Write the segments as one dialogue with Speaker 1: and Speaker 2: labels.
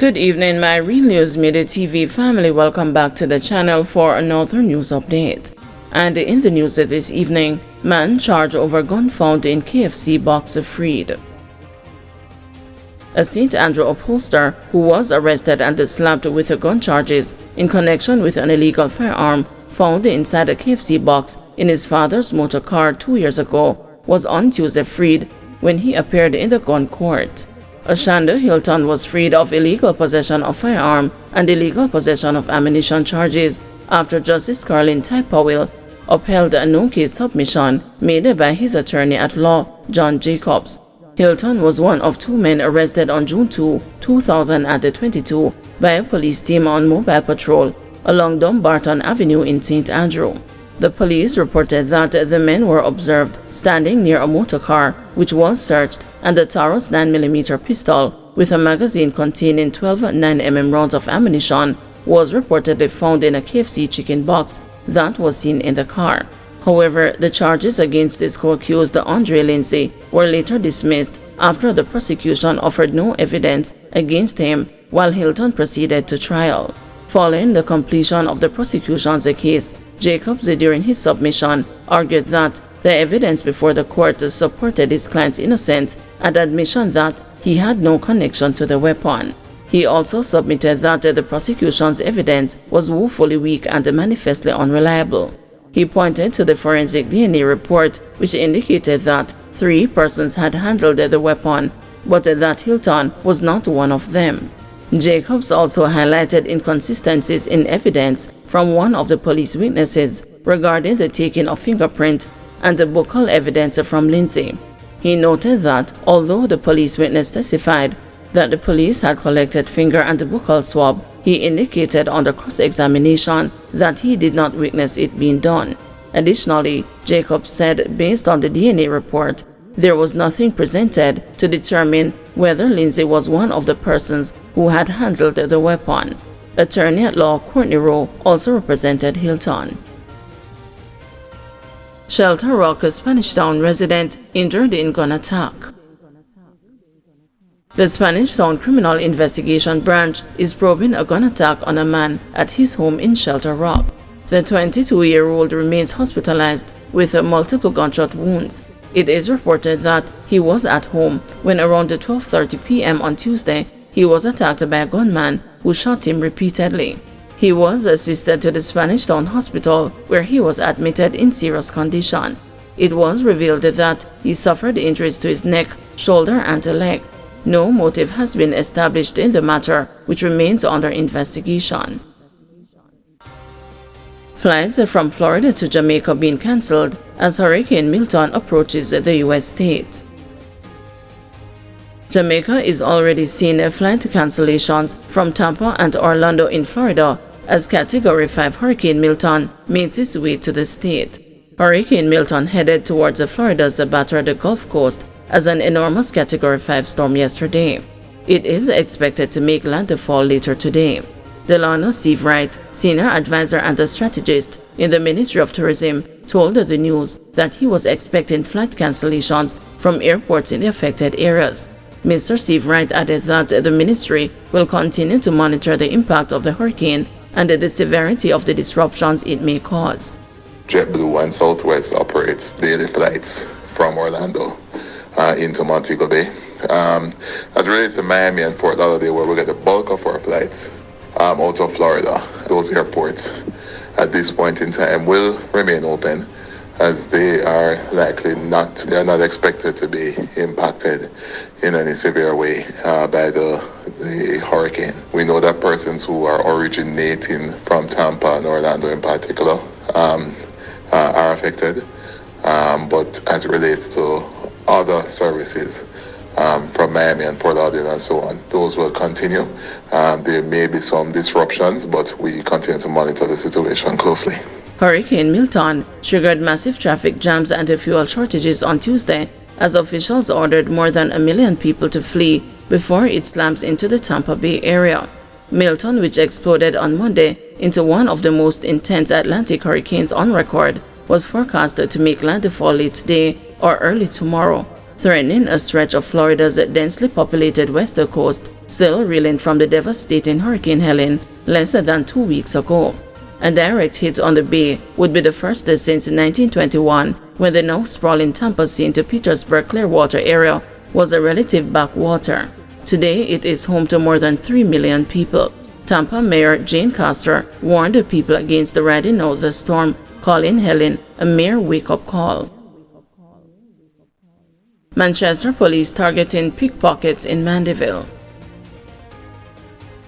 Speaker 1: Good evening, my Real News Midday TV family. Welcome back to the channel for another news update. And in the news this evening, man charged over gun found in KFC box freed. A St. Andrew upholsterer who was arrested and slapped with gun charges in connection with an illegal firearm found inside a KFC box in his father's motor car 2 years ago was on Tuesday freed when he appeared in the gun court. Ashanda Hilton was freed of illegal possession of firearm and illegal possession of ammunition charges after Justice Carlin Powell upheld a no-case submission made by his attorney at law, John Jacobs. Hilton was one of two men arrested on June 2, 2022 by a police team on mobile patrol along Dumbarton Avenue in St. Andrew. The police reported that the men were observed standing near a motor car, which was searched, and a Taurus 9mm pistol with a magazine containing 12 9mm rounds of ammunition was reportedly found in a KFC chicken box that was seen in the car. However, the charges against his co-accused Andre Lindsay were later dismissed after the prosecution offered no evidence against him while Hilton proceeded to trial. Following the completion of the prosecution's case, Jacobs, during his submission, argued that the evidence before the court supported his client's innocence and admission that he had no connection to the weapon. He also submitted that the prosecution's evidence was woefully weak and manifestly unreliable. He pointed to the forensic DNA report, which indicated that 3 persons had handled the weapon, but that Hilton was not one of them. Jacobs also highlighted inconsistencies in evidence from one of the police witnesses regarding the taking of fingerprint and the buccal evidence from Lindsay. He noted that although the police witness testified that the police had collected finger and buccal swab, he indicated under cross-examination that he did not witness it being done. Additionally, Jacobs said based on the DNA report, there was nothing presented to determine whether Lindsay was one of the persons who had handled the weapon. Attorney at law Courtney Rowe also represented Hilton. Shelter Rock, a Spanish Town resident, injured in gun attack. The Spanish Town Criminal Investigation Branch is probing a gun attack on a man at his home in Shelter Rock. The 22-year-old remains hospitalized with multiple gunshot wounds. It is reported that he was at home when around 12:30 p.m. on Tuesday, he was attacked by a gunman who shot him repeatedly. He was assisted to the Spanish Town Hospital, where he was admitted in serious condition. It was revealed that he suffered injuries to his neck, shoulder, and leg. No motive has been established in the matter, which remains under investigation. Flights from Florida to Jamaica being cancelled as Hurricane Milton approaches the U.S. state. Jamaica is already seeing flight cancellations from Tampa and Orlando in Florida as Category 5 Hurricane Milton makes its way to the state. Hurricane Milton headed towards Florida's battered Gulf Coast as an enormous Category 5 storm yesterday. It is expected to make landfall later today. Delano Seavright, senior advisor and a strategist in the Ministry of Tourism, told the news that he was expecting flight cancellations from airports in the affected areas. Mr. Seavright added that the ministry will continue to monitor the impact of the hurricane and the severity of the disruptions it may cause.
Speaker 2: JetBlue and Southwest operates daily flights from Orlando into Montego Bay. As it relates to Miami and Fort Lauderdale, where we get the bulk of our flights out of Florida, those airports at this point in time will remain open, as they are not expected to be impacted in any severe way by the hurricane. We know that persons who are originating from Tampa and Orlando in particular are affected, but as it relates to other services from Miami and Fort Lauderdale and so on, those will continue. There may be some disruptions, but we continue to monitor the situation closely.
Speaker 1: Hurricane Milton triggered massive traffic jams and fuel shortages on Tuesday as officials ordered more than 1 million people to flee before it slams into the Tampa Bay area. Milton, which exploded on Monday into one of the most intense Atlantic hurricanes on record, was forecasted to make landfall late today or early tomorrow, threatening a stretch of Florida's densely populated western coast still reeling from the devastating Hurricane Helene less than 2 weeks ago. A direct hit on the bay would be the first since 1921, when the now sprawling Tampa St. Petersburg Clearwater area was a relative backwater. Today, it is home to more than 3 million people. Tampa Mayor Jane Castor warned the people against riding out the storm, calling Helene a mere wake-up call. Manchester police targeting pickpockets in Mandeville.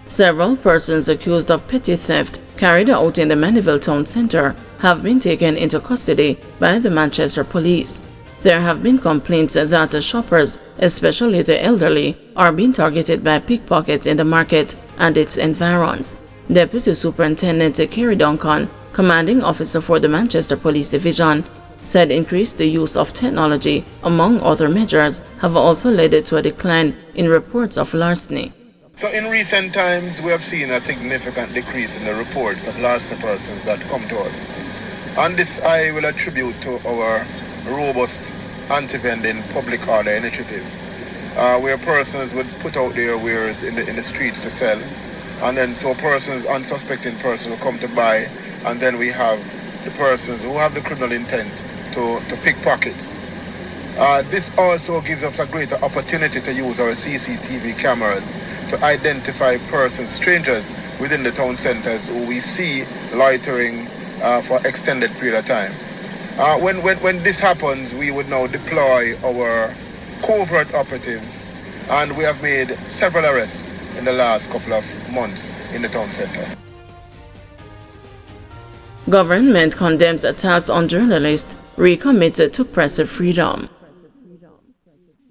Speaker 1: Several persons accused of petty theft carried out in the Mandeville town center have been taken into custody by the Manchester police. There have been complaints that shoppers, especially the elderly, are being targeted by pickpockets in the market and its environs. Deputy Superintendent Kerry Duncan, commanding officer for the Manchester Police Division, said increased use of technology, among other measures, have also led to a decline in reports of larceny.
Speaker 3: So in recent times, we have seen a significant decrease in the reports of larceny persons that come to us. And this I will attribute to our robust anti-vending public order initiatives, where persons would put out their wares in the streets to sell, and then so persons, unsuspecting persons will come to buy, and then we have the persons who have the criminal intent to pickpockets. This also gives us a greater opportunity to use our CCTV cameras to identify persons, strangers within the town centers who we see loitering for extended period of time. When this happens, we would now deploy our covert operatives, and we have made several arrests in the last couple of months in the town center.
Speaker 1: Government condemns attacks on journalists, recommitted to press freedom.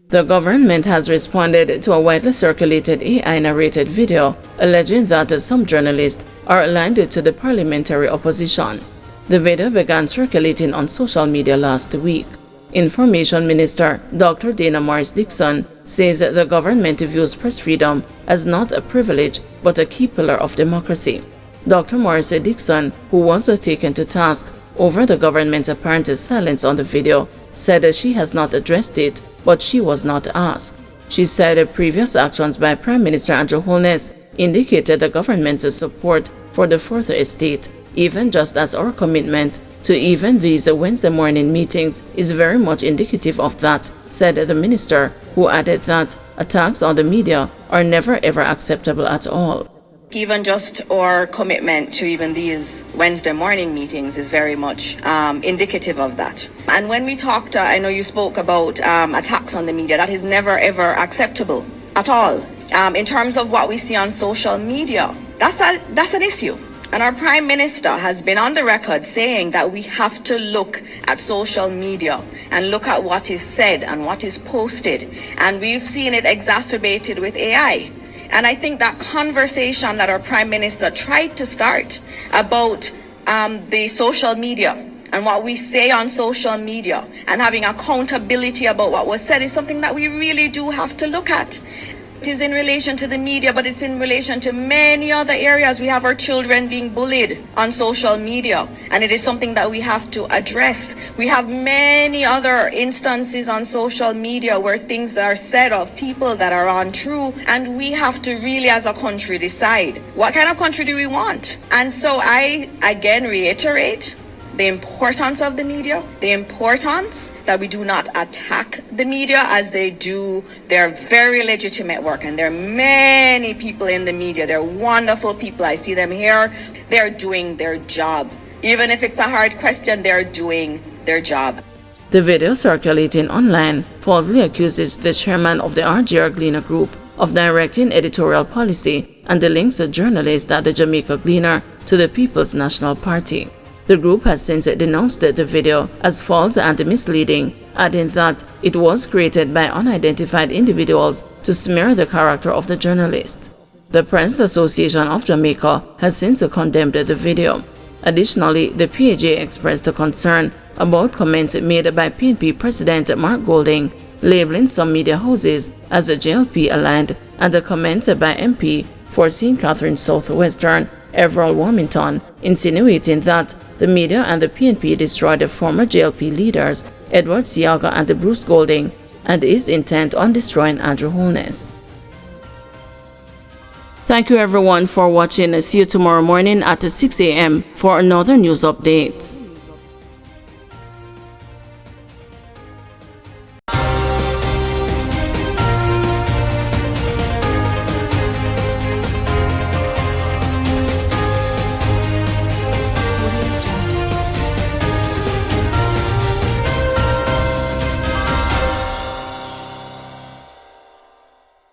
Speaker 1: The government has responded to a widely circulated AI-narrated video alleging that some journalists are aligned to the parliamentary opposition. The video began circulating on social media last week. Information Minister Dr. Dana Morris-Dixon says the government views press freedom as not a privilege but a key pillar of democracy. Dr. Morris-Dixon, who was taken to task over the government's apparent silence on the video, said that she has not addressed it, but she was not asked. She said previous actions by Prime Minister Andrew Holness indicated the government's support for the Fourth Estate, even just as our commitment to even these Wednesday morning meetings is very much indicative of that, said the minister, who added that attacks on the media are never ever acceptable at all.
Speaker 4: Even just our commitment to even these Wednesday morning meetings is very much indicative of that. And when we talked, I know you spoke about attacks on the media, that is never ever acceptable at all. In terms of what we see on social media, that's an issue. And our Prime Minister has been on the record saying that we have to look at social media and look at what is said and what is posted. And we've seen it exacerbated with AI. And I think that conversation that our Prime Minister tried to start about the social media and what we say on social media and having accountability about what was said is something that we really do have to look at. It is in relation to the media, but it's in relation to many other areas. We have our children being bullied on social media, and it is something that we have to address. We have many other instances on social media where things are said of people that are untrue, and we have to really, as a country, decide what kind of country do we want. And so I again reiterate the importance of the media, the importance that we do not attack the media as they do their very legitimate work. And there are many people in the media. They're wonderful people. I see them here. They're doing their job. Even if it's a hard question, they're doing their job.
Speaker 1: The video circulating online falsely accuses the chairman of the RGR Gleaner Group of directing editorial policy and the links the journalist at the Jamaica Gleaner to the People's National Party. The group has since denounced the video as false and misleading, adding that it was created by unidentified individuals to smear the character of the journalist. The Press Association of Jamaica has since condemned the video. Additionally, the PAJ expressed concern about comments made by PNP President Mark Golding, labeling some media houses as JLP-aligned, and the comments by MP for St. Catherine Southwestern, Everall Warmington, insinuating that the media and the PNP destroyed the former JLP leaders, Edward Siaga and Bruce Golding, and is intent on destroying Andrew Holness. Thank you everyone for watching. See you tomorrow morning at 6 a.m. for another news update.